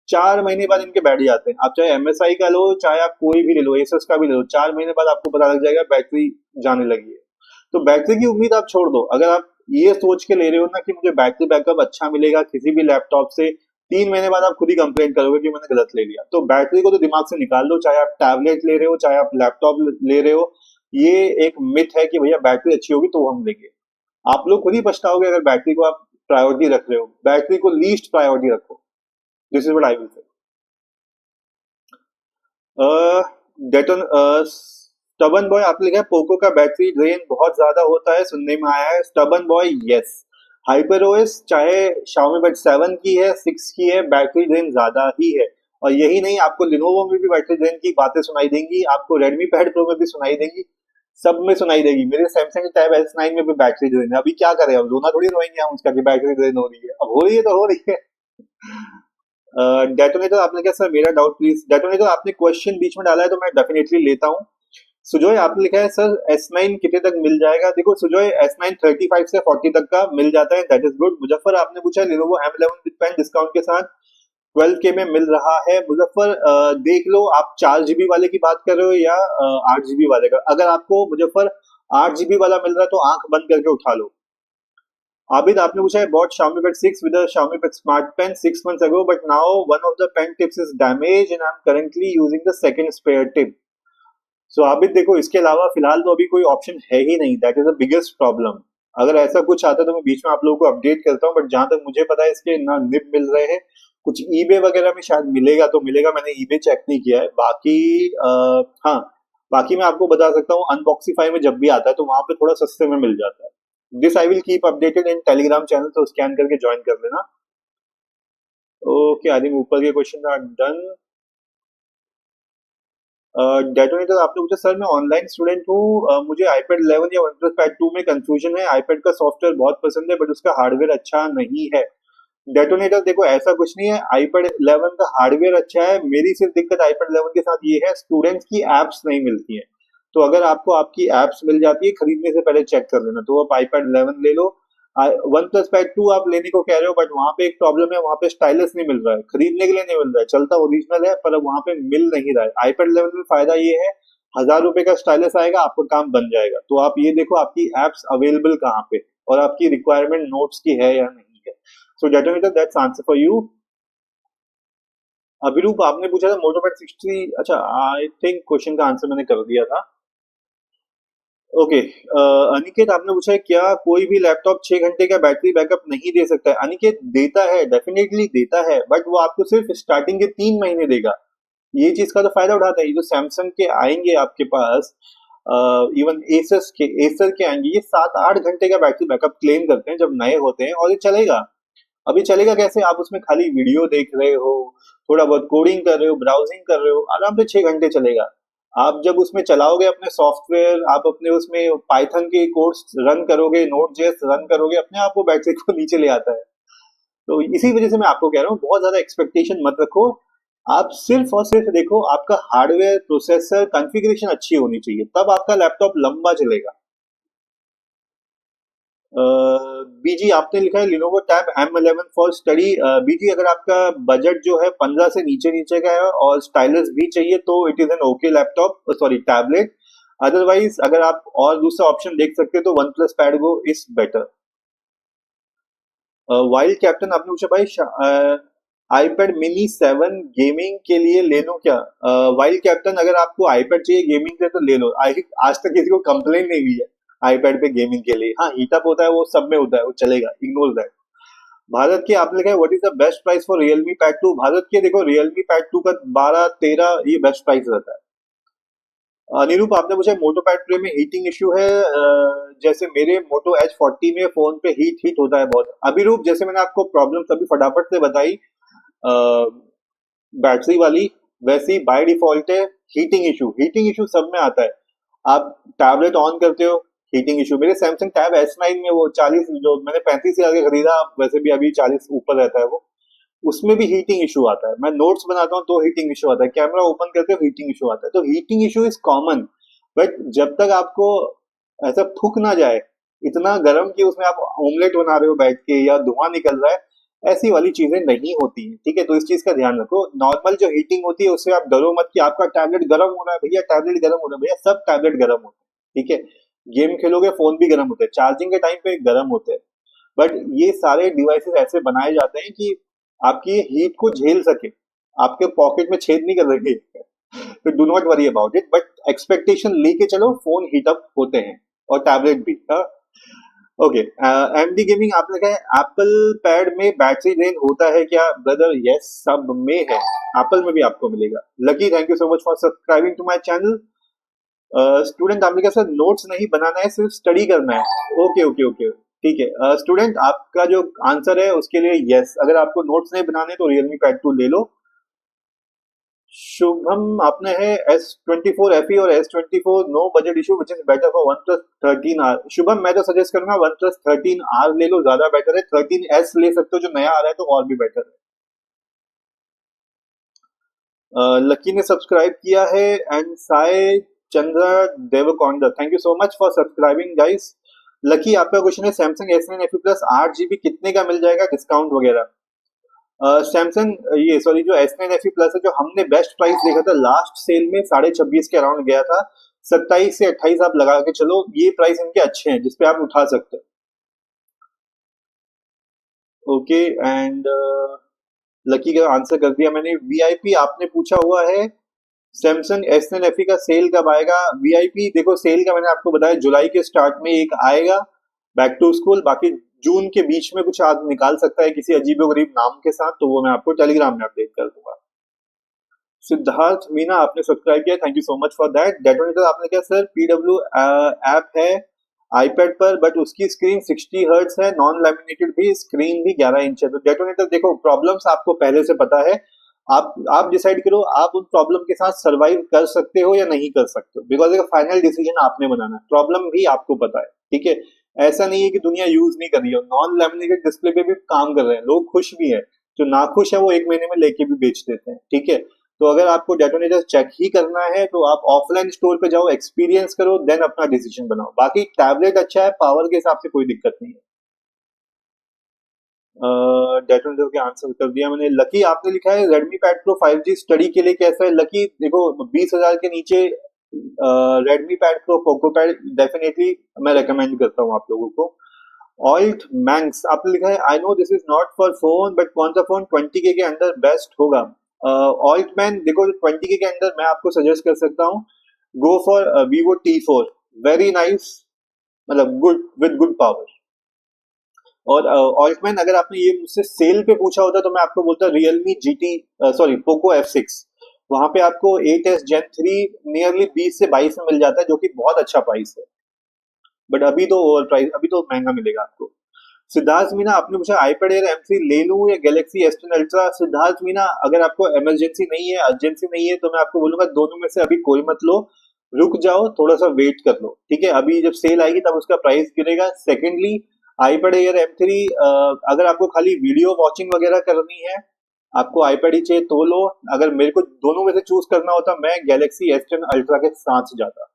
4 महीने बाद इनके बैठ जाते हैं। आप चाहे MSI का लो चाहे आप कोई भी ले लो, एसएस का भी ले लो, 4 महीने बाद आपको पता लग जाएगा बैटरी जाने लगी है। तो बैटरी की उम्मीद आप छोड़ दो, अगर आप ये सोच के ले रहे हो ना कि मुझे बैटरी बैकअप अच्छा मिलेगा किसी भी लैपटॉप से, 3 महीने बाद आप खुद ही कंप्लेन करोगे कि मैंने गलत ले लिया। तो बैटरी को तो दिमाग से निकाल दो, चाहे आप टैबलेट ले रहे हो चाहे आप लैपटॉप ले रहे हो, ये एक मिथ है कि भैया बैटरी अच्छी होगी तो हम लेंगे। आप लोग खुद ही पछताओगे अगर बैटरी को आप प्रायोरिटी रख रहे हो, बैटरी को लीस्ट प्रायोरिटी रखो, this is what I will say. डेटन stubborn boy आपने लिखा है पोको का बैटरी ड्रेन बहुत ज्यादा होता है, सुनने में आया है। Stubborn boy yes, hyper OS चाहे Xiaomi Bud 7 की है 6 की है, बैटरी ड्रेन ज्यादा ही है। और यही नहीं, आपको लिनोवो में भी बैटरी ड्रेन की बातें सुनाई देंगी, आपको रेडमी पैड प्रो में भी सुनाई देंगी, सब में सुनाई देगी। मेरे सैमसंग टैब S9 में भी बैटरी ड्रेन है, अभी क्या करें, अब रोना थोड़ी रोएंगे हम उसका कि बैटरी ड्रेन हो रही है, अब हो रही है तो हो रही है। डेटोनेटर आपने क्या सर मेरा डाउट प्लीज, डेटोनेटर आपने क्वेश्चन बीच में डाला है तो मैं डेफिनेटली लेता हूँ। सुजॉय आपने लिखा है सर S9 कितने तक मिल जाएगा? देखो सुजॉय S9 35 से 40 तक का मिल जाता है, दैट इज गुड। मुजफ्फर आपने पूछा Lenovo M11 with pen discount के साथ 12K में मिल रहा है। मुजफ्फर देख लो आप 4GB वाले की बात कर रहे हो या 8GB वाले का। अगर आपको मुजफ्फर 8GB वाला मिल रहा है तो आंख बंद करके उठा लो। आबिद आपने पूछा है bought Xiaomi Pad 6 with a Xiaomi Pad Smart Pen 6 months ago, but now one of the pen tips is damaged and I'm currently using the second spare tip. So Abid देखो इसके अलावा फिलहाल तो अभी कोई ऑप्शन है ही नहीं, that is the biggest problem. अगर ऐसा कुछ आता है तो मैं बीच में आप लोगों को अपडेट करता हूँ, बट जहां तक मुझे पता है इसके ना निब मिल रहे हैं, कुछ ईबे वगैरह में शायद मिलेगा तो मिलेगा, मैंने ईबे चेक नहीं किया है। बाकी हाँ, बाकी मैं आपको बता सकता हूँ अनबॉक्सीफाई में जब भी आता है तो वहां पे थोड़ा सस्ते में मिल जाता है। This I will keep updated in Telegram channel, तो स्कैन करके ज्वाइन कर लेना। ओके आई थिंक ऊपर के क्वेश्चन आर डन। डेटोनेटर आपने पूछा सर मैं ऑनलाइन स्टूडेंट हूँ, मुझे iPad 11 या OnePlus Pad 2 में कंफ्यूजन है, iPad का सॉफ्टवेयर बहुत पसंद है बट उसका हार्डवेयर अच्छा नहीं है। डेटोनेटर देखो ऐसा कुछ नहीं है, iPad 11 का हार्डवेयर अच्छा है, मेरी सिर्फ दिक्कत iPad 11 के साथ ये है स्टूडेंट्स की एप्स नहीं मिलती है। तो अगर आपको आपकी एप्स मिल जाती है खरीदने से पहले चेक कर लेना, तो आप iPad 11 ले लो। वन प्लस पैड 2 आप लेने को कह रहे हो, बट वहां पे एक प्रॉब्लम है, वहां पे स्टाइलस नहीं मिल रहा है, खरीदने के लिए नहीं मिल रहा है, चलता ओरिजिनल है पर अब वहां पे मिल नहीं रहा है। iPad 11 में फायदा ये है 1000 रुपए का स्टाइलस आएगा, आपका काम बन जाएगा। तो आप ये देखो आपकी एप्स अवेलेबल कहाँ पे और आपकी रिक्वायरमेंट नोट्स की है या नहीं है। So detonator that's answer for you. Abhirup आपने पूछा था मोटोपैड 60। अच्छा, आई थिंक क्वेश्चन का आंसर मैंने कर दिया था। ओके। अनिकेत आपने पूछा है क्या कोई भी लैपटॉप 6 घंटे का बैटरी बैकअप नहीं दे सकता है? अनिकेत, देता है, डेफिनेटली देता है, बट वो आपको सिर्फ स्टार्टिंग के 3 महीने देगा। ये चीज का तो फायदा उठाता है। ये जो सैमसंग के आएंगे आपके पास, इवन एसर के आएंगे, ये 7-8 घंटे का बैटरी बैकअप क्लेम करते हैं जब नए होते हैं, और ये चलेगा। अभी चलेगा कैसे? आप उसमें खाली वीडियो देख रहे हो, थोड़ा बहुत कोडिंग कर रहे हो, ब्राउजिंग कर रहे हो, आराम से 6 घंटे चलेगा। आप जब उसमें चलाओगे अपने सॉफ्टवेयर, आप अपने उसमें पाइथन के कोड्स रन करोगे, नोट जेएस रन करोगे, अपने आप वो बैटरी को नीचे ले आता है। तो इसी वजह से मैं आपको कह रहा हूँ, बहुत ज्यादा एक्सपेक्टेशन मत रखो। आप सिर्फ और सिर्फ देखो, आपका हार्डवेयर, प्रोसेसर, कॉन्फ़िगरेशन अच्छी होनी चाहिए, तब आपका लैपटॉप लंबा चलेगा। बीजी आपने लिखा है Lenovo Tab M11 for study. BG, अगर आपका बजट जो है 15 से नीचे नीचे का है और स्टाइलस भी चाहिए, तो it is an okay laptop, sorry tablet. Otherwise अगर आप और दूसरा ऑप्शन देख सकते हैं तो one plus pad go is better. Wild captain आपने पूछा भाई, आईपैड मिनी 7 गेमिंग के लिए ले लो क्या? वाइल्ड कैप्टन, अगर आपको आईपैड चाहिए गेमिंग के लिए तो ले लो। आज तक किसी को कंप्लेन नहीं हुई है आईपैड पे गेमिंग के लिए। हाँ, हीटअप होता है, वो सब में होता है, वो चलेगा, इग्नोर दैट। भारत के आपने लिखा है what is the best price for Realme pad 2? Bharat के देखो, रियलमी पैड 2 का 12-13 ये बेस्ट प्राइस रहता है। अनिरूप आपने पूछा मोटो पैड प्रो में हीटिंग इश्यू है। जैसे मेरे मोटो H40 में फोन पे हीट हीट होता है बहुत। अभिरूप, जैसे मैंने आपको प्रॉब्लम अभी फटाफट से बताई बैटरी वाली, वैसे ही बाय डिफॉल्ट है हीटिंग इशू सब में आता है। आप टैबलेट ऑन करते हो, हीटिंग इशू। मेरे सैमसंग टैब S9 में वो 40, जो मैंने 35,000 का खरीदा, वैसे भी अभी 40 ऊपर रहता है वो, उसमें भी हीटिंग इशू आता है। मैं नोट्स बनाता हूँ तो हीटिंग इशू आता है, कैमरा ओपन करते हो हीटिंग इशू आता है। तो heating issue is common, but जब तक आपको ऐसा थूक ना जाए, इतना गर्म कि उसमें आप ऑमलेट बना रहे हो बैठ के, या धुआं निकल रहा है, ऐसी वाली चीजें नहीं होती हैं। ठीक है, तो इस चीज का ध्यान रखो। नॉर्मल जो हीटिंग होती है उससे आप डरो मत कि आपका टैबलेट गर्म हो रहा है। भैया टैबलेट गर्म हो रहा है, भैया सब टैबलेट गर्म होते हैं। ठीक है, गेम खेलोगे फोन भी गर्म होते हैं, चार्जिंग के टाइम पे गर्म होते हैं, बट ये सारे डिवाइसेस ऐसे बनाए जाते हैं कि आपकी हीट को झेल सके, आपके पॉकेट में छेद नहीं कर रखे। तो do not worry about it, but expectation लेके चलो, फोन हीट अप होते हैं, और टैबलेट भी। ओके। एमडी गेमिंग आपने कहा है एप्पल पैड में बैटरी ड्रेन होता है क्या? ब्रदर यस, सब में है, एप्पल में भी आपको मिलेगा। Lucky, thank you so much for subscribing to my channel. Student आपने कहा सर नोट्स नहीं बनाना है, सिर्फ स्टडी करना है। ओके ओके ओके, ठीक है। स्टूडेंट, आपका जो आंसर है उसके लिए यस, अगर आपको नोट्स नहीं बनाने तो रियलमी पैड 2 ले लो। शुभम आपने है S24 FE और S24 no budget issue which is better for OnePlus 13R। Shubham, मैं तो सजेस्ट करूंगा वन प्लस 13R ले लो, ज्यादा बेटर है। 13S ले सकते हो जो नया आ रहा है, तो और भी बेटर है। लकी ने सब्सक्राइब किया है, and Sai Chandra Devakonda, thank you so much for subscribing guys. Lucky, आपका क्वेश्चन है Samsung S9 FE plus 8 GB कितने का मिल जाएगा, डिस्काउंट वगैरह? सैमसंग, ये सॉरी, जो S9 FE प्लस है, जो हमने बेस्ट प्राइस देखा था लास्ट सेल में, 26.5 के अराउंड गया था। 27 से 28 आप लगा के चलो, ये प्राइस इनके अच्छे हैं जिसपे आप उठा सकते हो। ओके, एंड लकी का आंसर कर दिया मैंने। वीआईपी आपने पूछा हुआ है सैमसंग S9 FE का सेल कब आएगा? वीआईपी देखो, सेल का मैंने आपको बताया जुलाई के स्टार्ट में एक आएगा, बैक टू स्कूल। बाकी जून के बीच में कुछ आदमी निकाल सकता है किसी अजीबोगरीब नाम के साथ, तो वो मैं आपको टेलीग्राम में अपडेट कर दूंगा। सिद्धार्थ मीना आपने सब्सक्राइब किया, thank you so much for that. Detonator आपने क्या सर, पीडब्ल्यू ऐप है आईपैड पर, बट उसकी स्क्रीन 60 हर्ट्ज है, नॉन लैमिनेटेड भी, स्क्रीन भी 11 इंच है। तो डेटोनेटर देखो, प्रॉब्लम्स आपको पहले से पता है, आप डिसाइड करो आप उन प्रॉब्लम के साथ सरवाइव कर सकते हो या नहीं कर सकते हो, बिकॉज एक फाइनल डिसीजन आपने बनाना है। प्रॉब्लम भी आपको पता है, ठीक है। ऐसा नहीं है कि दुनिया यूज नहीं कर रही है, नॉन लैमिनेटेड डिस्प्ले पे भी काम कर रहे हैं लोग, खुश भी है। जो नाखुश है वो 1 महीने में लेके भी बेच देते हैं, ठीक है। तो अगर आपको डेटोनेटर चेक ही करना है तो आप ऑफलाइन स्टोर पे जाओ, एक्सपीरियंस करो, देन अपना डिसीजन बनाओ। बाकी टैबलेट अच्छा है, पावर के हिसाब से कोई दिक्कत नहीं है। डेटोनेटर के आंसर कर दिया मैंने। लकी आपने लिखा है Redmi Pad pro 5G study के लिए कैसा है? लकी देखो, 20,000 के नीचे Redmi Pad pro Poco pad definitely मैं रेकमेंड करता हूँ आप लोगों को। ऑल्ट मैंक्स आपने लिखा है I know this is not for phone, but कौन सा फोन 20K के अंदर बेस्ट होगा? ऑल्टमैन देखो 20 के अंदर मैं आपको सजेस्ट कर सकता हूँ, go for Vivo T4, very nice, मतलब गुड विद गुड पावर। और ऑल्टमैन अगर आपने ये मुझसे सेल पे पूछा होता तो मैं आपको बोलता Poco F6, वहां पे आपको 8s Gen 3 नियरली 20 से 22 में मिल जाता है, जो कि बहुत अच्छा प्राइस है। बट अभी तो ओवर प्राइस, अभी तो महंगा मिलेगा आपको। सिद्धार्थ मीना आपने पूछा आईपैड एयर M3 ले लूं या Galaxy S10 ultra. Siddharth Meena अगर आपको इमरजेंसी नहीं है, अर्जेंसी नहीं है, तो मैं आपको बोलूंगा दोनों में से अभी कोई मत लो, रुक जाओ, थोड़ा सा वेट कर लो, ठीक है। अभी जब सेल आएगी तब उसका प्राइस गिरेगा। सेकेंडली आईपैड एयर M3, अगर आपको खाली वीडियो वॉचिंग वगैरह करनी है, आपको आईपैड ही चाहिए तो लो। अगर मेरे को दोनों में से चूज करना होता मैं गैलेक्सी S10 अल्ट्रा के साथ जाता।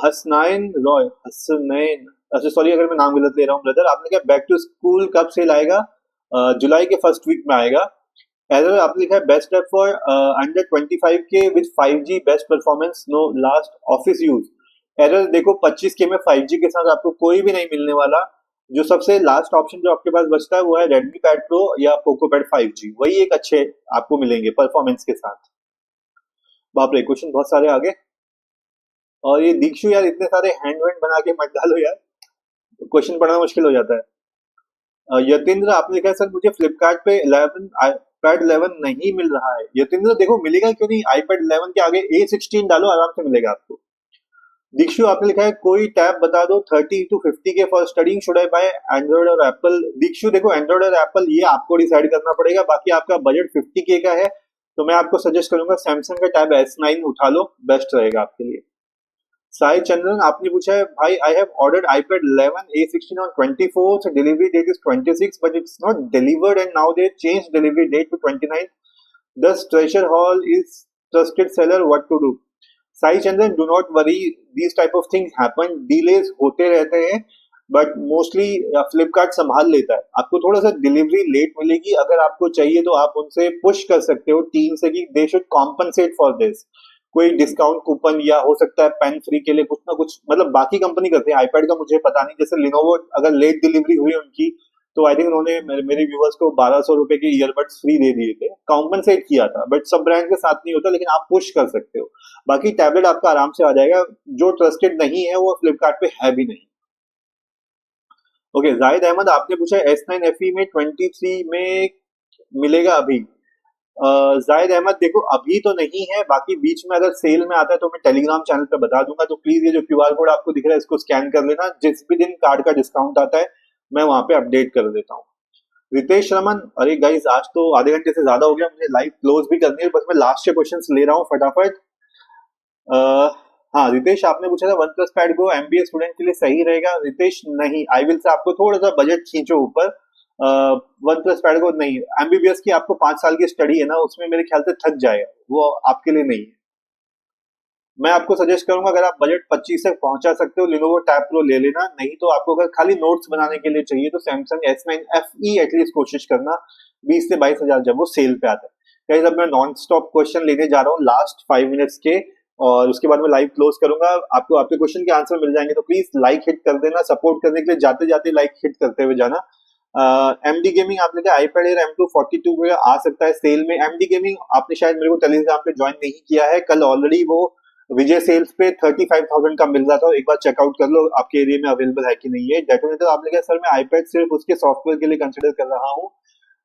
हसनैन रॉय, हसनैन, अच्छा सॉरी अगर मैं नाम गलत ले रहा हूँ ब्रदर, आपने क्या बैक टू स्कूल कब सेल आएगा? जुलाई के फर्स्ट वीक में आएगा। एरर आपने लिखा है बेस्ट ऐप फॉर अंडर 25 के with 5G best performance no last office use. Error देखो 25 के में 5G के साथ आपको कोई भी नहीं मिलने वाला। जो सबसे लास्ट ऑप्शन जो आपके पास बचता है वो है Redmi Pad Pro या Poco Pad 5G, वही एक अच्छे आपको मिलेंगे परफॉर्मेंस के साथ। बाप रे, क्वेश्चन बहुत सारे आगे। और ये दीक्षु यार, इतने सारे हैंड वैंड बना के मत डालो यार, क्वेश्चन पढ़ना मुश्किल हो जाता है। यतींद्र आपने लिखा है सर मुझे फ्लिपकार्ट पे 11 आईपैड 11 नहीं मिल रहा है। यतींद्र देखो मिलेगा क्यों नहीं, आईपैड 11 के आगे A16 डालो, आराम से मिलेगा आपको। दीक्षु आपने लिखा है कोई टैब बता दो 30 to 50 के for studying, should I buy android और एप्पल। दीक्षु देखो एंड्रॉइड और एप्पल ये आपको डिसाइड करना पड़ेगा, बाकी आपका बजट 50K का है तो मैं आपको सजेस्ट करूंगा सैमसंग का टैब S9 उठा लो, बेस्ट रहेगा आपके लिए। साई चंद्रन आपने पूछा है भाई I have ordered iPad 11 A16 on 24th, delivery date is 26 but it's not delivered and now they change delivery date to 29। Thus treasure hall is trusted seller, what to do? Sai Chandran do not worry, these type of things happen, delays होते रहते हैं but mostly Flipkart संभाल लेता है। आपको थोड़ा सा delivery late मिलेगी, अगर आपको चाहिए तो आप उनसे पुश कर सकते हो टीम से कि they should compensate for this, कोई डिस्काउंट कूपन या हो सकता है पेन फ्री के लिए कुछ ना कुछ, मतलब बाकी कंपनी करते हैं, आईपैड का मुझे पता नहीं। जैसे लिनोवो अगर लेट डिलीवरी हुई उनकी तो आई थिंक उन्होंने मेरे व्यूवर्स को 1200 रुपए के ईयरबड्स फ्री दे दिए थे, कॉम्पनसेट किया था, बट सब ब्रांड के साथ नहीं होता, लेकिन आप पुश कर सकते हो। बाकी टैबलेट आपका आराम से आ जाएगा, जो ट्रस्टेड नहीं है वो फ्लिपकार्ट पे है भी नहीं। ओके, जाहिद अहमद आपने पूछा S9 FE में 23 में मिलेगा अभी। जाहिद अहमद देखो अभी तो नहीं है, बाकी बीच में अगर सेल में आता है तो मैं टेलीग्राम चैनल पे बता दूंगा, तो प्लीज ये जो क्यूआर कोड आपको दिख रहा है इसको स्कैन कर लेना, जिस भी दिन कार्ड का डिस्काउंट आता है मैं वहां पे अपडेट कर देता हूँ। रितेश रमन, अरे गाइस आज तो आधे घंटे से ज्यादा हो गया, मुझे लाइव क्लोज भी करनी है, बस मैं लास्ट के क्वेश्चंस ले रहा हूँ फटाफट। अह, हाँ रितेश आपने पूछा था वन प्लस पैड गो एमबीए स्टूडेंट के लिए सही रहेगा। रितेश नहीं, आई विल से आपको थोड़ा सा बजट खींचो ऊपर। वन प्लस पैड गो नहीं, एमबीबीएस की आपको 5 साल की स्टडी है ना, उसमें मेरे ख्याल से थक जाएगा, वो आपके लिए नहीं है। मैं आपको सजेस्ट करूंगा अगर आप बजट 25 तक पहुंचा सकते हो लिनोवो टैब प्रो ले लेना, नहीं तो आपको अगर खाली नोट्स बनाने के लिए चाहिए तो सैमसंग S9 FE एटलीस्ट कोशिश करना, 20 से 22 हजार जब वो सेल पे आता है। गाइस अब मैं नॉन स्टॉप क्वेश्चन लेने जा रहा हूँ लास्ट 5 मिनट्स के, और उसके बाद मैं लाइव क्लोज करूंगा। आपको आपके क्वेश्चन के आंसर मिल जाएंगे तो प्लीज लाइक हिट कर देना, सपोर्ट करने के लिए जाते जाते लाइक हिट करते हुए जाना। एमडी गेमिंग आपने कहा iPad Air M2 42 में आ सकता है सेल में। एमडी गेमिंग आपने शायद मेरे को टेलीग्राम पे ज्वाइन नहीं किया है, कल ऑलरेडी वो विजय सेल्स पे 35,000 का मिल रहा था, एक बार चेकआउट कर लो आपके एरिया में अवेलेबल है कि नहीं है। डेटोनेटर आपने कहा सर मैं आईपैड सिर्फ उसके सॉफ्टवेयर के लिए कंसिडर कर रहा हूँ,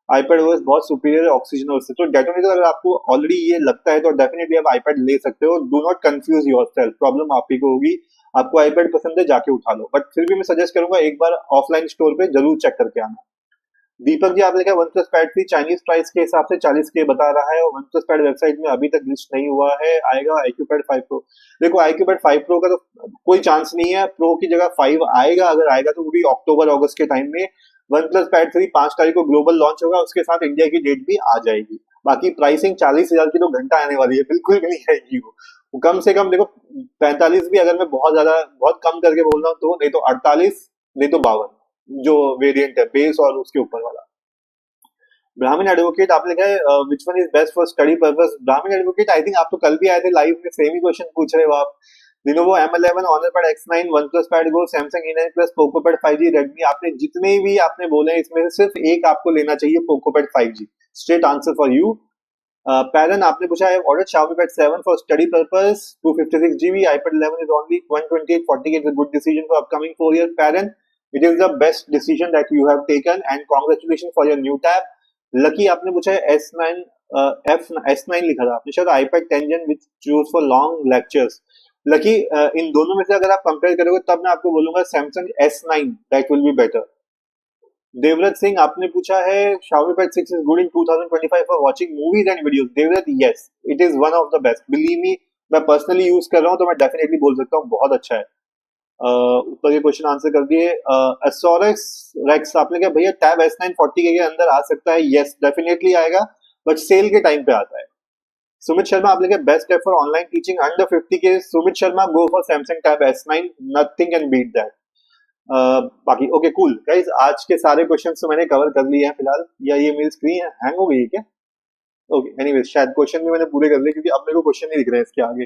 आईपैड ओएस बहुत सुपीरियर है ऑक्सीजन से। तो डेटोनेटर अगर आपको ऑलरेडी ये लगता है तो डेफिनेटली आप आईपैड ले सकते हो, do not confuse yourself, problem आप ही को होगी। आपको आईपैड पसंद है जाके उठा लो, बट फिर भी मैं सजेस्ट करूंगा एक बार ऑफलाइन स्टोर पे जरूर चेक करके आना। दीपक जी आपने कहा one plus pad 3 Chinese price के हिसाब से 40K बता रहा है, और वन प्लस पैड वेबसाइट में अभी तक लिस्ट नहीं हुआ है, आएगा iQOO Pad 5 Pro। देखो iQOO Pad 5 Pro का तो कोई चांस नहीं है, प्रो की जगह 5 आएगा, अगर आएगा तो वो भी अक्टूबर अगस्त के टाइम में। वन प्लस पैड 3 5 तारीख को ग्लोबल लॉन्च होगा, उसके साथ इंडिया की डेट भी आ जाएगी। बाकी प्राइसिंग 40,000 की तो घंटा आने वाली है, बिल्कुल भी नहीं आएगी वो कम से कम देखो 45 भी, अगर मैं बहुत ज्यादा बहुत कम करके बोल रहा हूँ तो, नहीं तो 48, नहीं तो 52 जो वेरिएंट है बेस और उसके ऊपर वाला। ब्राह्मण एडवोकेट आपने कहा which one is best for study purpose. ब्राह्मण एडवोकेट आई थिंक आप तो कल भी आए थे लाइव में, सेम ही क्वेश्चन पूछ रहे हो आप। Lenovo M11, Honor Pad X9, OnePlus Pad Go, Samsung E9 Plus, Poco Pad 5G, Redmi, आपने जितने भी आपने बोले इसमें से सिर्फ एक आपको लेना चाहिए, Poco Pad 5G। Straight answer for you. Barren आपने पूछा है order Xiaomi Pad 7 for study purpose, 256 GB, iPad 11 is only 128.40. It's a good decision for upcoming 4 years. Barren, it is the best decision that you have taken and congratulations for your new tab. Lucky आपने पूछा है S9 S9 लिखा था आपने शायद iPad 10 Gen which choose for long lectures. Lucky in दोनों में से अगर आप कंपेयर करोगे तब मैं आपको बोलूंगा Samsung S9 that will be better. Devvrat Singh आपने पूछा है Xiaomi Pad 6 is good in 2025 for watching movies and videos. Devvrat, yes, it is one of the best. Believe me, मैं पर्सनली यूज कर रहा हूँ तो मैं डेफिनेटली बोल सकता हूँ बहुत अच्छा है। ऊपर ये क्वेश्चन आंसर कर दिए। एसोरक्स रेक्स आपने कहा भैया टैब S9 40K के अंदर आ सकता है, यस डेफिनेटली आएगा, बट सेल के टाइम पे आता है। सुमित शर्मा आपने कहा best app for online teaching under 50K। Sumit Sharma, go for Samsung Tab S9, nothing can beat that. बाकी ओके कूल गाइस, आज के सारे क्वेश्चंस तो मैंने कवर कर लिए हैं फिलहाल। या ये मेरी स्क्रीन हैंग हो गई है क्या? ओके एनीवेज, शायद क्वेश्चन भी मैंने पूरे कर लिए क्योंकि अब मेरे को क्वेश्चन नहीं दिख रहे हैं इसके आगे।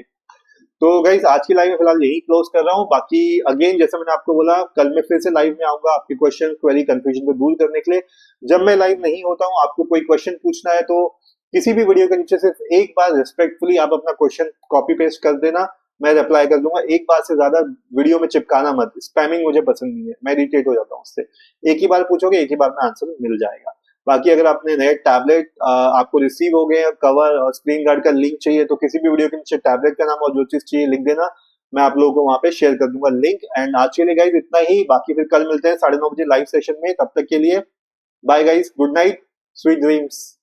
तो गाइस आज की लाइव में फिलहाल यही क्लोज कर रहा हूँ। बाकी अगेन जैसे मैंने आपको बोला, कल मैं फिर से लाइव में आऊंगा आपके क्वेश्चन क्वेरी कंफ्यूजन को दूर करने के लिए। जब मैं लाइव नहीं होता हूँ, आपको कोई क्वेश्चन पूछना है तो किसी भी वीडियो के नीचे सिर्फ एक बार रिस्पेक्टफुली आप अपना क्वेश्चन कॉपी पेस्ट कर देना, मैं रिप्लाई कर दूंगा। एक बार से ज्यादा वीडियो में चिपकाना मत, स्पैमिंग मुझे पसंद नहीं है, मैं इरिटेट हो जाता हूँ उससे। एक ही बार पूछोगे, एक ही बार में आंसर मिल जाएगा। बाकी अगर आपने नए टैबलेट आपको रिसीव हो गए, कवर और स्क्रीन गार्ड का लिंक चाहिए तो किसी भी वीडियो के नीचे टैबलेट का नाम और जो चीज चाहिए लिख देना, मैं आप लोगों को वहां पे शेयर कर दूंगा लिंक। एंड आज के लिए गाइज इतना ही, बाकी फिर कल मिलते हैं 9:30 बजे लाइव सेशन में। तब तक के लिए bye guys, good night, sweet dreams.